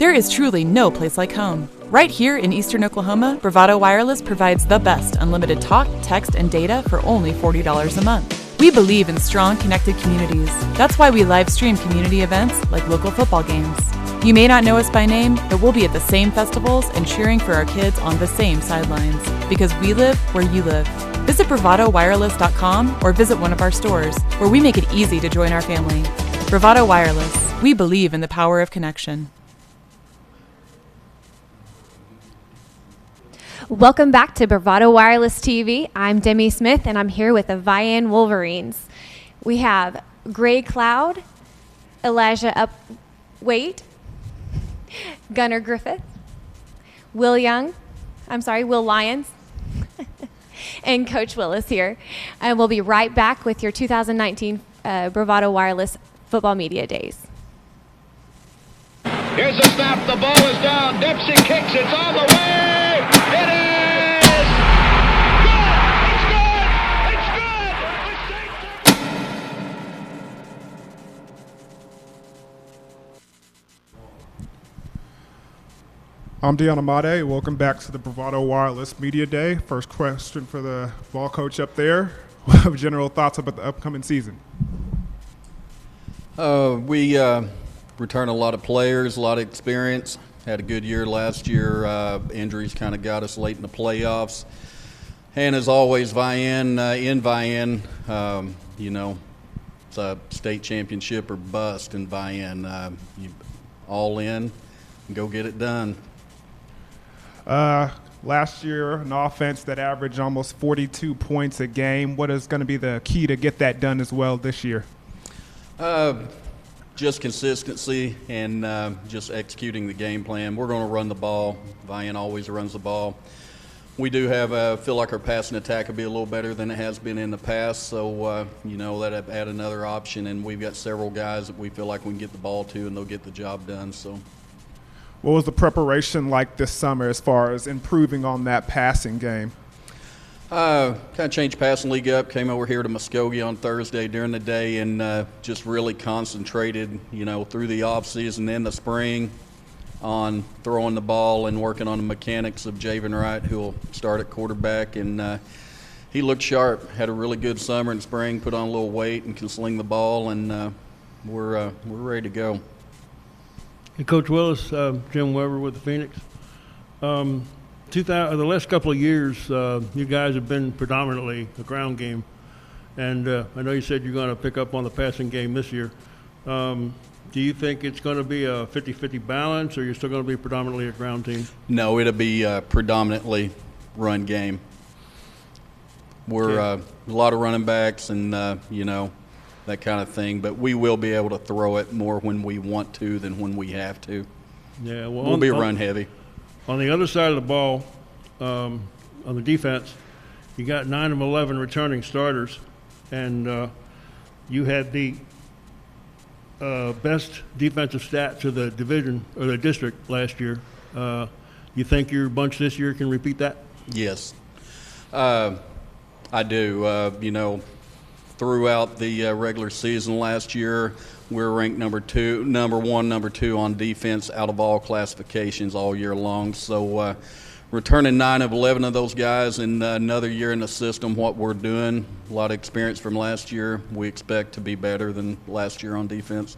There is truly no place like home. Right here in Eastern Oklahoma, Bravado Wireless provides the best unlimited talk, text, and data for only $40 a month. We believe in strong, connected communities. That's why we live stream community events like local football games. You may not know us by name, but we'll be at the same festivals and cheering for our kids on the same sidelines. Because we live where you live. Visit bravadowireless.com or visit one of our stores, where we make it easy to join our family. Bravado Wireless. We believe in the power of connection. Welcome back to Bravado Wireless TV. I'm Demi Smith, and I'm here with the VIAN Wolverines. We have Gray Cloud, Elijah Upwait, Gunnar Griffith, Will Lyons, and Coach Willis here. And we'll be right back with your 2019 Bravado Wireless Football Media Days. Here's a snap. The ball is down. Dempsey kicks. It's on the way. It is good. It's good. It's good. I'm Deon Amade. Welcome back to the Bravado Wireless Media Day. First question for the ball coach up there. What have general thoughts about the upcoming season? We return a lot of players, a lot of experience. Had a good year last year. Injuries kind of got us late in the playoffs. And as always, VIAN, it's a state championship or bust in VIAN. You all in, go get it done. Last year, an offense that averaged almost 42 points a game. What is going to be the key to get that done as well this year? Just consistency and just executing the game plan. We're going to run the ball. VIAN always runs the ball. We do feel like our passing attack will be a little better than it has been in the past. So, that'll add another option. And we've got several guys that we feel like we can get the ball to, and they'll get the job done. So, what was the preparation like this summer as far as improving on that passing game? Kind of changed passing league up, came over here to Muskogee on Thursday during the day and just really concentrated, through the off season and the spring on throwing the ball and working on the mechanics of Javen Wright, who will start at quarterback. And he looked sharp, had a really good summer and spring, put on a little weight and can sling the ball, and we're ready to go. Hey, Coach Willis, Jim Weber with the Phoenix. The last couple of years, you guys have been predominantly a ground game, and I know you said you're going to pick up on the passing game this year. Do you think it's going to be a 50-50 balance, or you're still going to be predominantly a ground team? No, it'll be predominantly run game. We're a lot of running backs and, that kind of thing, but we will be able to throw it more when we want to than when we have to. Yeah, well, we'll be run heavy. On the other side of the ball, on the defense, you got 9 of 11 returning starters, and you had the best defensive stats of the division or the district last year. You think your bunch this year can repeat that? Yes, I do. Throughout the regular season last year, we were ranked number 1, number 2 on defense out of all classifications all year long. So returning 9 of 11 of those guys in another year in the system, what we're doing, a lot of experience from last year. We expect to be better than last year on defense.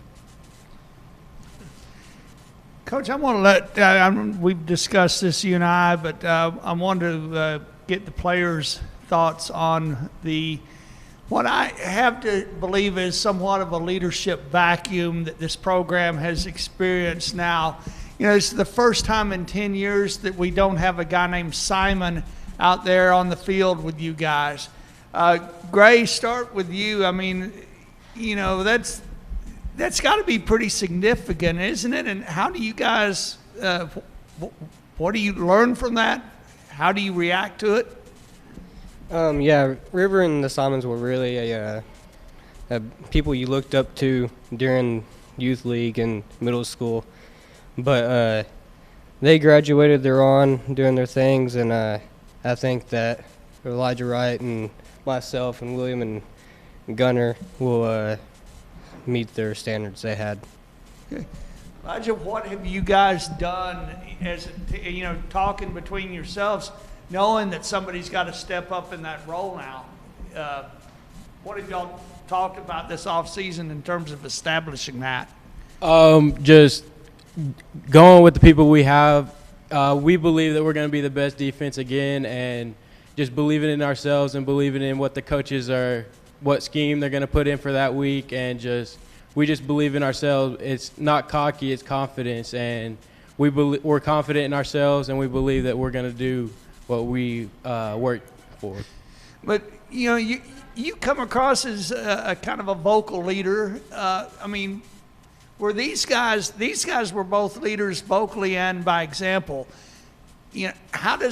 Coach, I want to let we've discussed this, you and I, but I wanted to get the players' thoughts on what I have to believe is somewhat of a leadership vacuum that this program has experienced now. This is the first time in 10 years that we don't have a guy named Simon out there on the field with you guys. Gray, start with you. I mean, that's got to be pretty significant, isn't it? And how do you guys, what do you learn from that? How do you react to it? River and the Simons were really people you looked up to during youth league and middle school. But they graduated, they're on doing their things, and I think that Elijah Wright and myself and William and Gunnar will meet their standards they had. Okay. Elijah, what have you guys done as talking between yourselves, knowing that somebody's got to step up in that role now? What have y'all talked about this offseason in terms of establishing that? Just going with the people we have. We believe that we're going to be the best defense again, and just believing in ourselves and believing in what the coaches are, what scheme they're going to put in for that week, and we just believe in ourselves. It's not cocky, it's confidence, and we're confident in ourselves, and we believe that we're going to do what we work for. But you come across as a kind of a vocal leader. Were these guys were both leaders vocally and by example. How do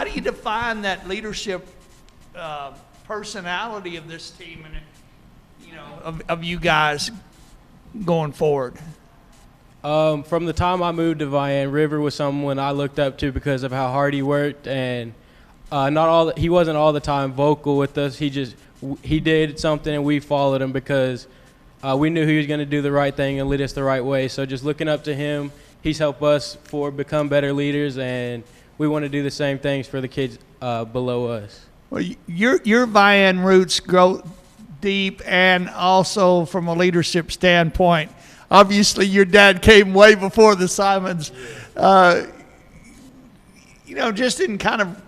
you define that leadership personality of this team and of you guys going forward? From the time I moved to VIAN, River was someone I looked up to because of how hard he worked, and he wasn't all the time vocal with us. He did something and we followed him because we knew he was going to do the right thing and lead us the right way. So just looking up to him, he's helped us become better leaders, and we want to do the same things for the kids below us. Well, your VIAN roots grow deep, and also from a leadership standpoint. Obviously, your dad came way before the Simons. Just in kind of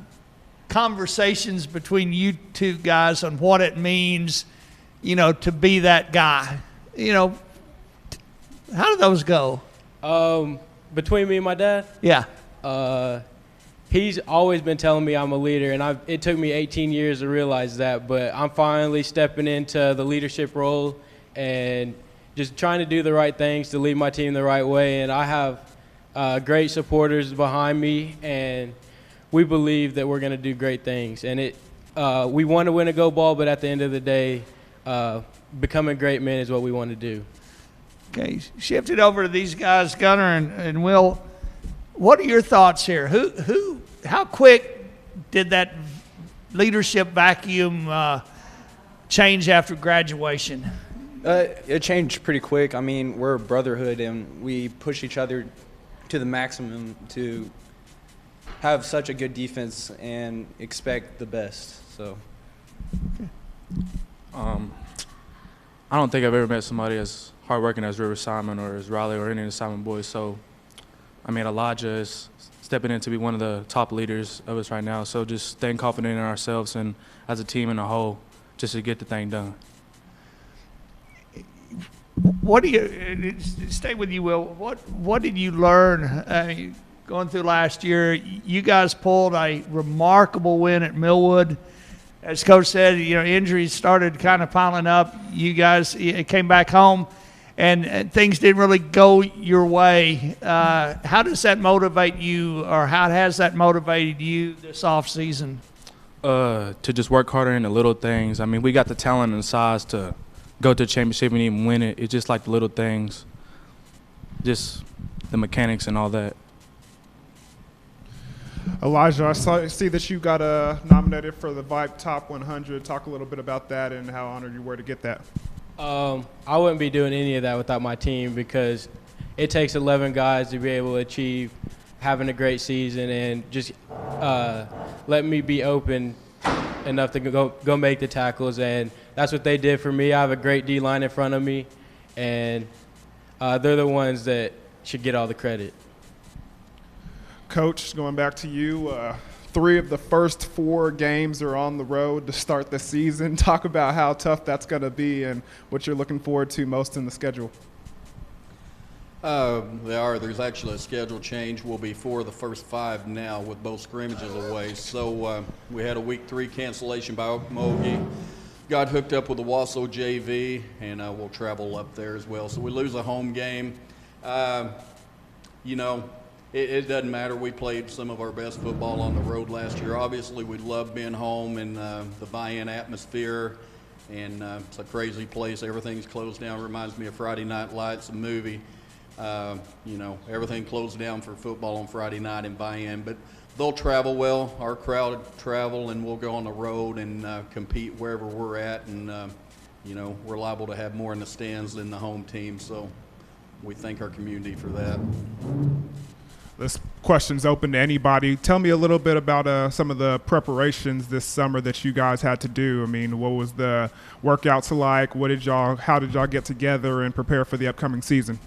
conversations between you two guys on what it means, to be that guy. How do those go? Between me and my dad? Yeah. He's always been telling me I'm a leader, and it took me 18 years to realize that, but I'm finally stepping into the leadership role and just trying to do the right things to lead my team the right way. And I have great supporters behind me, and we believe that we're going to do great things. And we want to win a gold ball, but at the end of the day, becoming great men is what we want to do. Okay, shifted over to these guys, Gunnar and Will. What are your thoughts here? How quick did that leadership vacuum change after graduation? It changed pretty quick. We're a brotherhood, and we push each other to the maximum to have such a good defense and expect the best. So, I don't think I've ever met somebody as hardworking as River Simon or as Riley or any of the Simon boys. So, Elijah is stepping in to be one of the top leaders of us right now. So just staying confident in ourselves and as a team in a whole, just to get the thing done. What do you stay with you, Will? What did you learn going through last year? You guys pulled a remarkable win at Millwood. As Coach said, injuries started kind of piling up. You guys came back home, and things didn't really go your way. How does that motivate you, or how has that motivated you this offseason? To just work harder in the little things. We got the talent and the size to go to the championship and even win it. It's just like the little things, just the mechanics and all that. Elijah, I see that you got nominated for the VIPE Top 100. Talk a little bit about that and how honored you were to get that. I wouldn't be doing any of that without my team, because it takes 11 guys to be able to achieve having a great season and just let me be open enough to go make the tackles, and that's what they did for me. I have a great D-line in front of me, and they're the ones that should get all the credit. Coach, going back to you, 3 of the first 4 games are on the road to start the season. Talk about how tough that's going to be and what you're looking forward to most in the schedule. They are. There's actually a schedule change. We'll be 4 of the first 5 now with both scrimmages away. So we had a week 3 cancellation by Okmulgee. Got hooked up with the Wausau JV, and we'll travel up there as well. So we lose a home game. It doesn't matter. We played some of our best football on the road last year. Obviously, we love being home and the VIAN atmosphere, and it's a crazy place. Everything's closed down. Reminds me of Friday Night Lights, a movie. Everything closed down for football on Friday night in VIAN, but they'll travel well. Our crowd travel, and we'll go on the road and compete wherever we're at, and we're liable to have more in the stands than the home team. So we thank our community for that. This question's open to anybody. Tell me a little bit about some of the preparations this summer that you guys had to do. I mean, what was the workouts like? How did y'all get together and prepare for the upcoming season?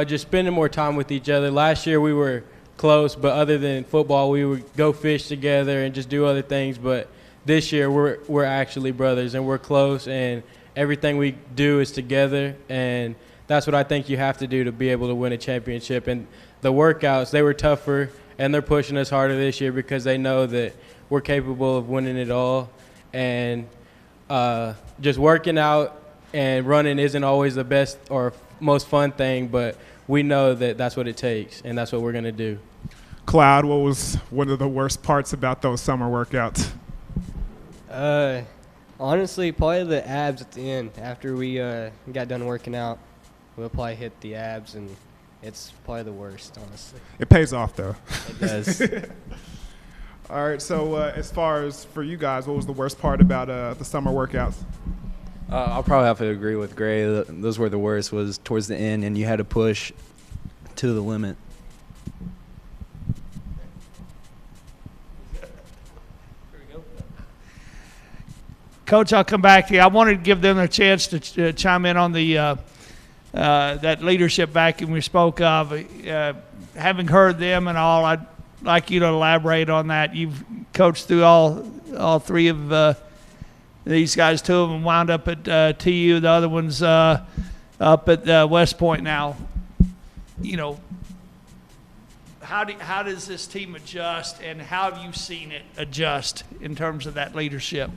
Just spending more time with each other. Last year we were close, but other than football, we would go fish together and just do other things. But this year we're actually brothers, and we're close, and everything we do is together, and that's what I think you have to do to be able to win a championship. And the workouts, they were tougher, and they're pushing us harder this year because they know that we're capable of winning it all. And just working out and running isn't always the best or most fun thing, but we know that that's what it takes, and that's what we're going to do. Cloud, what was one of the worst parts about those summer workouts? Honestly, probably the abs at the end. After we got done working out, we'll probably hit the abs, and it's probably the worst, honestly. It pays off, though. It does. All right, so as far as for you guys, what was the worst part about the summer workouts? I'll probably have to agree with Gray. Those were the worst, was towards the end, and you had to push to the limit. Coach, I'll come back to you. I wanted to give them a chance to chime in on the that leadership vacuum we spoke of. Having heard them and all, I'd like you to elaborate on that. You've coached through all three of these guys. Two of them wound up at TU. The other one's up at West Point now. You know, how does this team adjust, and how have you seen it adjust in terms of that leadership?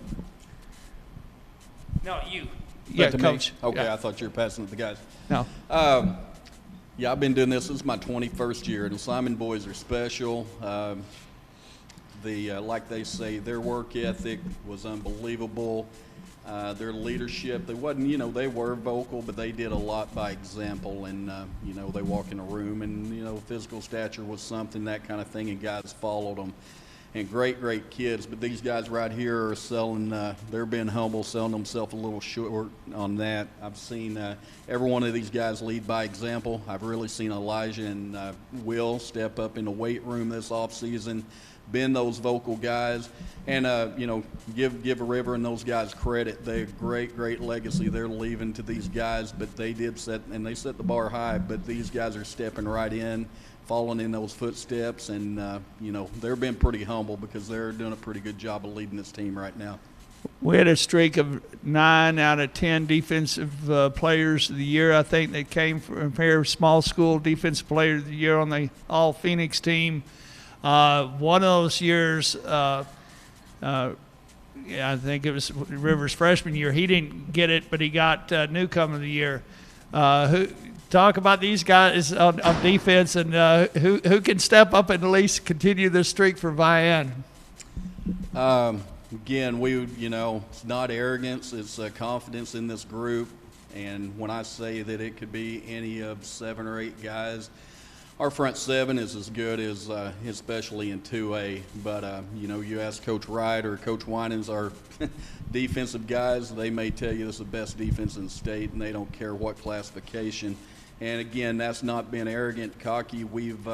No, you. Yeah, Coach. Me? Okay, yeah. I thought you were passing it to the guys. No. Yeah, I've been doing this. This is my 21st year, and the Simon boys are special. Like they say, their work ethic was unbelievable. Their leadership, they were vocal, but they did a lot by example. And, they walk in a room and, physical stature was something, that kind of thing, and guys followed them. And great kids, but these guys right here are they're being humble, selling themselves a little short on that. I've seen every one of these guys lead by example. I've really seen Elijah and Will step up in the weight room this offseason, been those vocal guys, and, give River and those guys credit. They have great legacy they're leaving to these guys, but they set the bar high, but these guys are stepping right in, following in those footsteps, and they're being pretty humble because they're doing a pretty good job of leading this team right now. We had a streak of 9 out of 10 defensive players of the year. I think they came from here, small school defensive player of the year on the All Phoenix team. One of those years, I think it was Rivers' freshman year. He didn't get it, but he got newcomer of the year. Talk about these guys on defense, and who can step up and at least continue this streak for VIAN. Again, it's not arrogance, it's confidence in this group. And when I say that it could be any of 7 or 8 guys, our front 7 is as good as, especially in 2A. But, you ask Coach Wright or Coach Winans, our defensive guys, they may tell you this is the best defense in the state, and they don't care what classification. And, again, that's not being arrogant, cocky. We've,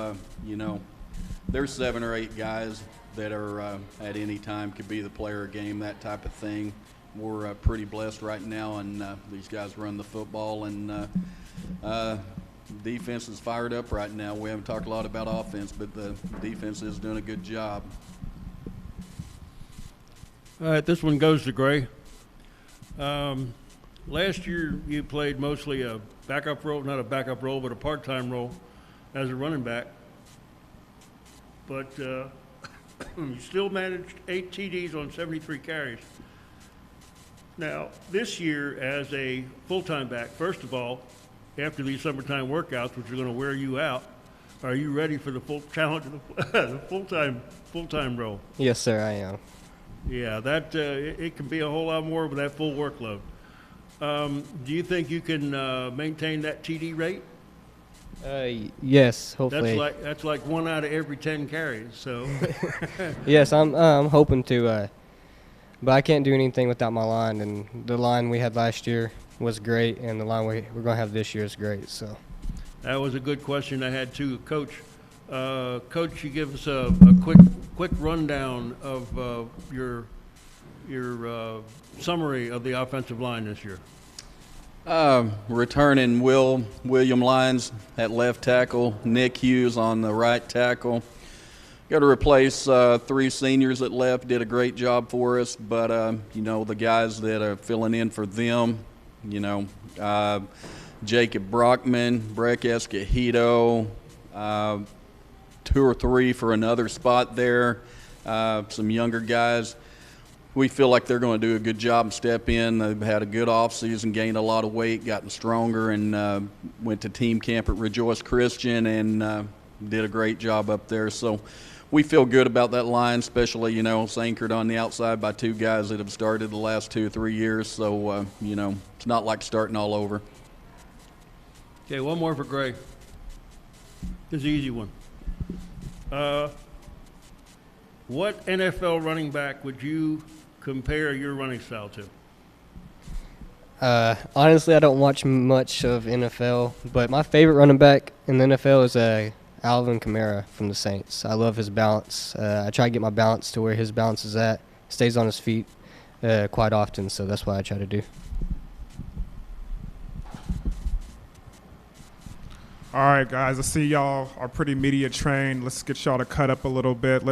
there's 7 or 8 guys that are at any time could be the player of game, that type of thing. We're pretty blessed right now, and these guys run the football, and defense is fired up right now. We haven't talked a lot about offense, but the defense is doing a good job. All right, this one goes to Gray. Last year you played mostly a backup role, not a backup role, but a part-time role as a running back. But you still managed 8 TDs on 73 carries. Now, this year as a full-time back, first of all, after these summertime workouts, which are going to wear you out, are you ready for the full challenge of the full-time role? Yes, sir, I am. Yeah, that it can be a whole lot more with that full workload. Do you think you can maintain that TD rate? Yes, hopefully. That's like 1 out of every 10 carries. So. Yes, I'm hoping to. But I can't do anything without my line, and the line we had last year was great, and the line we're going to have this year is great. So That was a good question I had too, Coach. Coach, you give us a quick rundown of your summary of the offensive line this year. Returning William Lyons at left tackle, Nick Hughes on the right tackle. Got to replace 3 seniors at left. Did a great job for us, but the guys that are filling in for them, Jacob Brockman, Breck Escogido, 2 or 3 for another spot there. Some younger guys. We feel like they're going to do a good job and step in. They've had a good offseason, gained a lot of weight, gotten stronger, and went to team camp at Rejoice Christian and did a great job up there. So we feel good about that line, especially, it's anchored on the outside by 2 guys that have started the last 2 or 3 years. So, it's not like starting all over. Okay, one more for Gray. This is an easy one. What NFL running back would you compare your running style to? Honestly, I don't watch much of NFL, but my favorite running back in the NFL is Alvin Kamara from the Saints. I love his balance. I try to get my balance to where his balance is at. Stays on his feet quite often, so that's what I try to do. All right, guys, I see y'all are pretty media trained. Let's get y'all to cut up a little bit.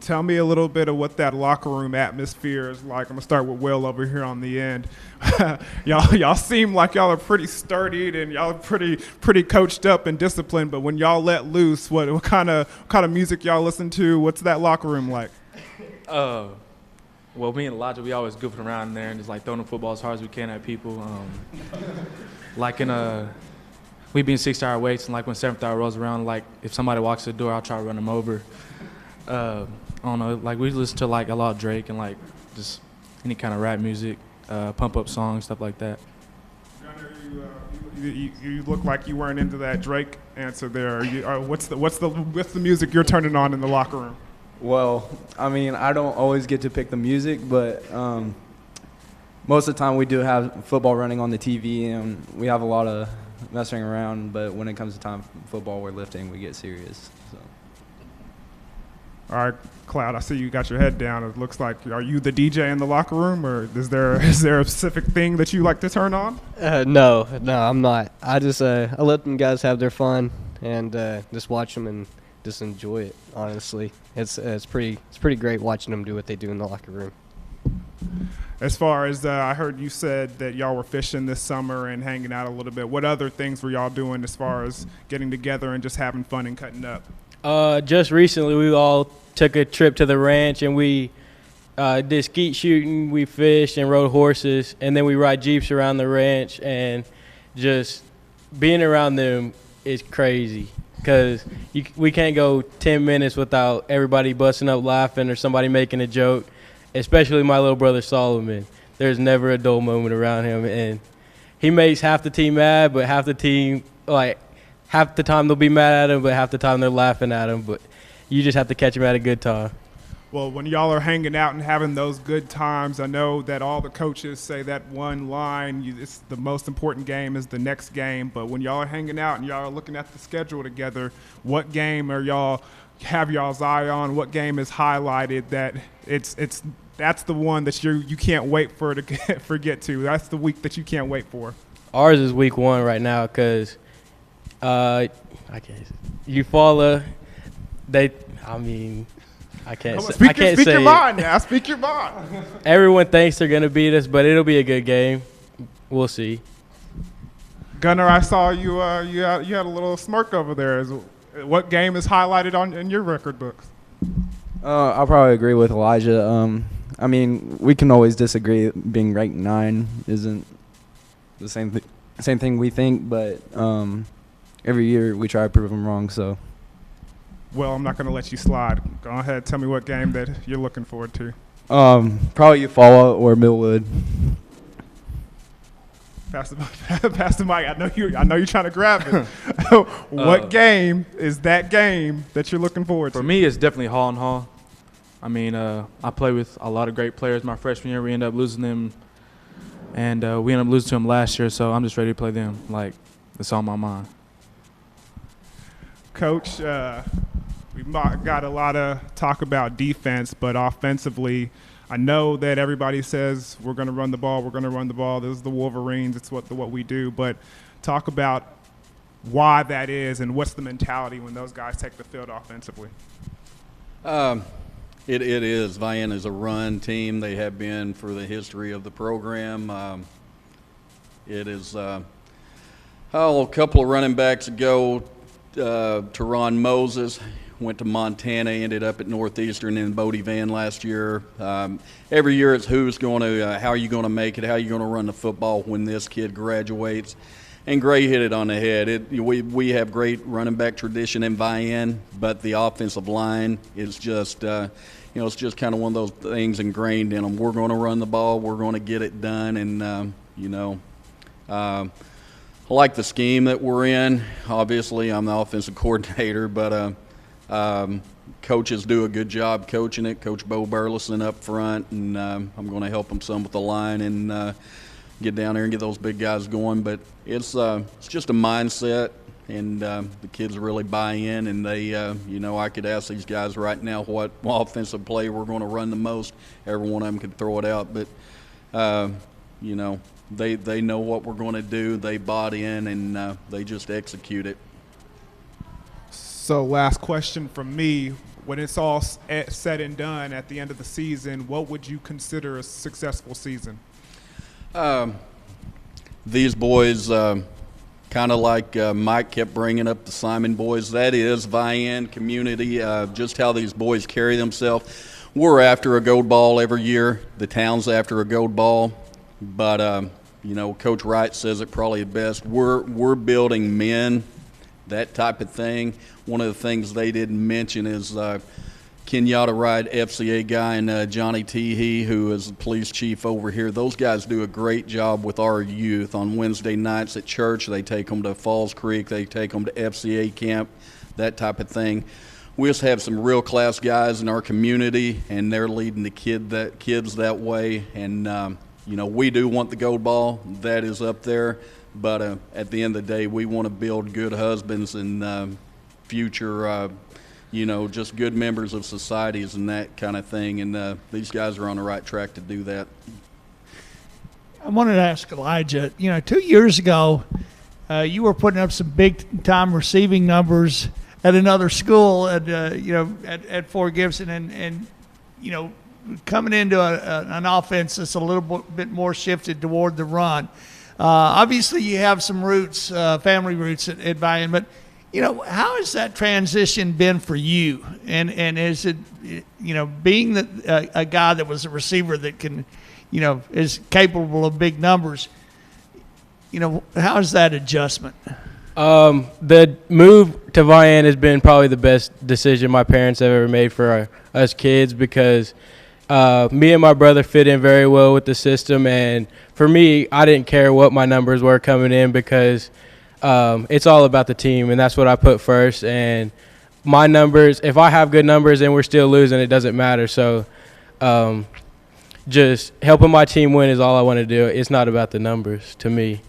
Tell me a little bit of what that locker room atmosphere is like. I'm going to start with Will over here on the end. y'all seem like y'all are pretty sturdy and y'all are pretty coached up and disciplined, but when y'all let loose, what kind of music y'all listen to? What's that locker room like? Well, me and Elijah, we always goofing around in there and just like throwing the football as hard as we can at people. We be in 6-hour weights, and like when 7th hour rolls around, like if somebody walks to the door, I'll try to run them over. I don't know, like we listen to like a lot of Drake and like just any kind of rap music, pump up songs, stuff like that. Gunner, you look like you weren't into that Drake answer there. What's the music you're turning on in the locker room? Well, I mean, I don't always get to pick the music, but most of the time we do have football running on the TV, and we have a lot of messing around, but when it comes to time for football, we're lifting, we get serious. So. All right, Cloud, I see you got your head down. It looks like, are you the DJ in the locker room, or is there a specific thing that you like to turn on? No, I'm not. I just I let them guys have their fun and just watch them and just enjoy it. Honestly, it's pretty great watching them do what they do in the locker room. As far as I heard you said that y'all were fishing this summer and hanging out a little bit. What other things were y'all doing as far as getting together and just having fun and cutting up? Just recently, we all took a trip to the ranch and we did skeet shooting. We fished and rode horses, and then we ride jeeps around the ranch. And just being around them is crazy because we can't go 10 minutes without everybody busting up laughing or somebody making a joke. Especially my little brother Solomon. There's never a dull moment around him, and he makes half the team mad, but half the team, like, half the time they'll be mad at him, but half the time they're laughing at him. But you just have to catch him at a good time. Well, when y'all are hanging out and having those good times, I know that all the coaches say that one line, it's the most important game is the next game. But when y'all are hanging out and y'all are looking at the schedule together, what game are y'all have y'all's eye on? What game is highlighted that that's the one that you can't wait for to get to? That's the week that you can't wait for. Ours is week 1 right now because I can't. Eufaula, I can't say. Speak your mind now. Speak your mind. Everyone thinks they're gonna beat us, but it'll be a good game. We'll see. Gunner, I saw you. You had a little smirk over there. What game is highlighted in your record books? I'll probably agree with Elijah. I mean, we can always disagree. Being ranked 9 isn't the same thing we think, but every year we try to prove them wrong. So. Well, I'm not going to let you slide. Go ahead, tell me what game that you're looking forward to. Probably Eufaula or Millwood. Pass the mic. I know you're trying to grab it. What game is that game that you're looking forward to? For me, it's definitely Hall and Hall. I mean, I played with a lot of great players my freshman year. We ended up losing them, and we ended up losing to them last year, so I'm just ready to play them. Like, it's on my mind. Coach, we got a lot of talk about defense, but offensively, I know that everybody says we're going to run the ball, This is the Wolverines. It's what we do. But talk about why that is and what's the mentality when those guys take the field offensively. It is. VIAN is a run team. They have been for the history of the program. It is a couple of running backs ago, Teron Moses went to Montana, ended up at Northeastern and Bodie Van last year. Every year it's who's going to, how are you going to make it, how are you going to run the football when this kid graduates. And Gray hit it on the head. We have great running back tradition in VIAN, but the offensive line is just, it's just kind of one of those things ingrained in them. We're going to run the ball. We're going to get it done. And, I like the scheme that we're in. Obviously, I'm the offensive coordinator, but coaches do a good job coaching it. Coach Bo Burleson up front, and I'm going to help them some with the line and get down there and get those big guys going. But it's just a mindset, and the kids really buy in. And they, I could ask these guys right now what offensive play we're going to run the most. Every one of them could throw it out, but they know what we're going to do. They bought in, and they just execute it. So last question from me. When it's all said and done at the end of the season, what would you consider a successful season? These boys, kind of like Mike kept bringing up the Simon boys, that is VIAN community, just how these boys carry themselves. We're after a gold ball every year. The town's after a gold ball. But, Coach Wright says it probably best. We're building men, that type of thing. One of the things they didn't mention is Kenyatta Wright, FCA guy, and Johnny Teehee, who is the police chief over here. Those guys do a great job with our youth. On Wednesday nights at church, they take them to Falls Creek. They take them to FCA camp, that type of thing. We just have some real class guys in our community, and they're leading the kids that way. And, we do want the gold ball. That is up there. But at the end of the day, we want to build good husbands and future, just good members of societies and that kind of thing. And these guys are on the right track to do that. I wanted to ask Elijah, 2 years ago, you were putting up some big-time receiving numbers at another school at Fort Gibson and coming into an offense that's a little bit more shifted toward the run. Obviously, you have some roots, family roots at VIAN, but how has that transition been for you? And is it, being a guy that was a receiver that can, is capable of big numbers? How is that adjustment? The move to VIAN has been probably the best decision my parents have ever made for us kids because me and my brother fit in very well with the system, and for me, I didn't care what my numbers were coming in because it's all about the team, and that's what I put first. And my numbers, if I have good numbers and we're still losing, it doesn't matter. So just helping my team win is all I want to do. It's not about the numbers to me.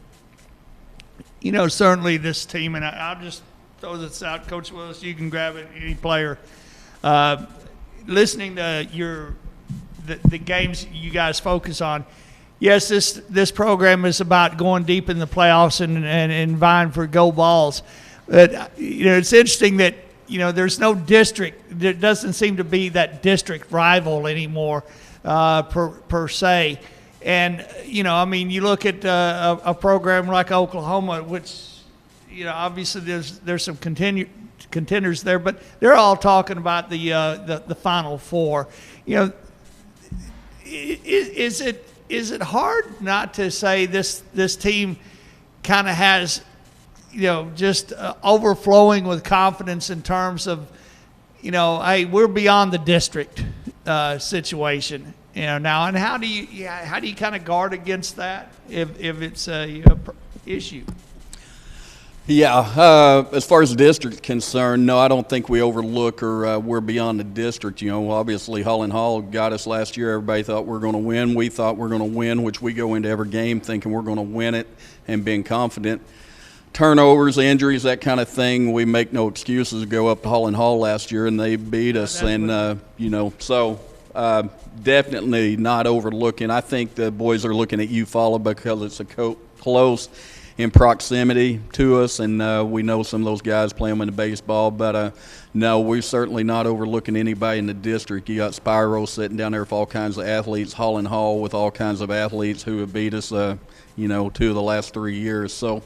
Certainly this team, and I'll just throw this out, Coach Willis, you can grab it, any player. Listening to the games you guys focus on, yes, this program is about going deep in the playoffs and vying for gold balls. But, it's interesting that, there's no district. There doesn't seem to be that district rival anymore per se. And, you look at a program like Oklahoma, which, obviously there's some contenders there, but they're all talking about the Final Four. Is it hard not to say this team kind of has, just overflowing with confidence in terms of, hey, we're beyond the district situation, now, and how do you kind of guard against that if it's a issue? Yeah, as far as the district's concerned, no, I don't think we overlook or we're beyond the district. You know, obviously Holland Hall got us last year. Everybody thought we were going to win. We thought we were going to win, which we go into every game thinking we're going to win it and being confident. Turnovers, injuries, that kind of thing, we make no excuses to go up to Holland Hall last year, and they beat us. And, you know, so definitely not overlooking. I think the boys are looking at Eufaula because it's a close in proximity to us, and we know some of those guys play them in the baseball. But, no, we're certainly not overlooking anybody in the district. You got Spyro sitting down there with all kinds of athletes, Holland Hall with all kinds of athletes who have beat us, you know, 2 of the last 3 years. So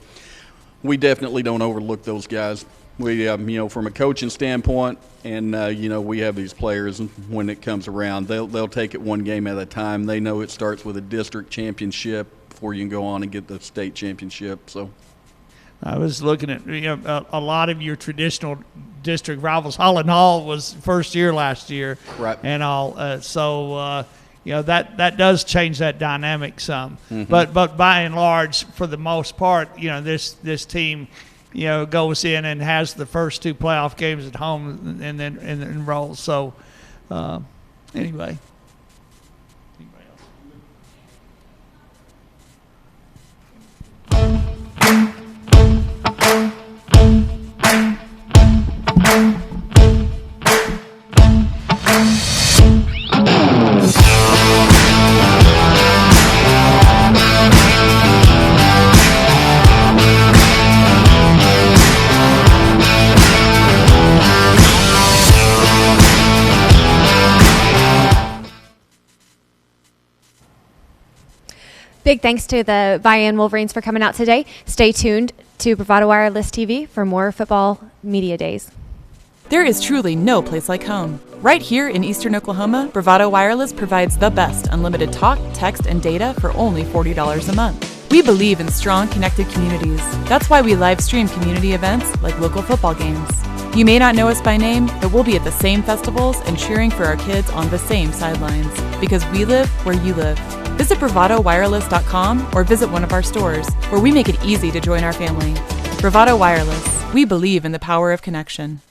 we definitely don't overlook those guys. We, you know, from a coaching standpoint, and you know, we have these players. When it comes around, they'll take it one game at a time. They know it starts with a district championship before you can go on and get the state championship. So, I was looking at, you know, a lot of your traditional district rivals. Holland Hall was first year last year, right? And all, so you know, that does change that dynamic some. Mm-hmm. But by and large, for the most part, you know, this team, you know, goes in and has the first 2 playoff games at home and then rolls. So anyway. Big thanks to the VIAN Wolverines for coming out today. Stay tuned to Bravado Wireless TV for more football media days. There is truly no place like home. Right here in Eastern Oklahoma, Bravado Wireless provides the best unlimited talk, text, and data for only $40 a month. We believe in strong, connected communities. That's why we live stream community events like local football games. You may not know us by name, but we'll be at the same festivals and cheering for our kids on the same sidelines, because we live where you live. Visit bravadowireless.com or visit one of our stores, where we make it easy to join our family. Bravado Wireless. We believe in the power of connection.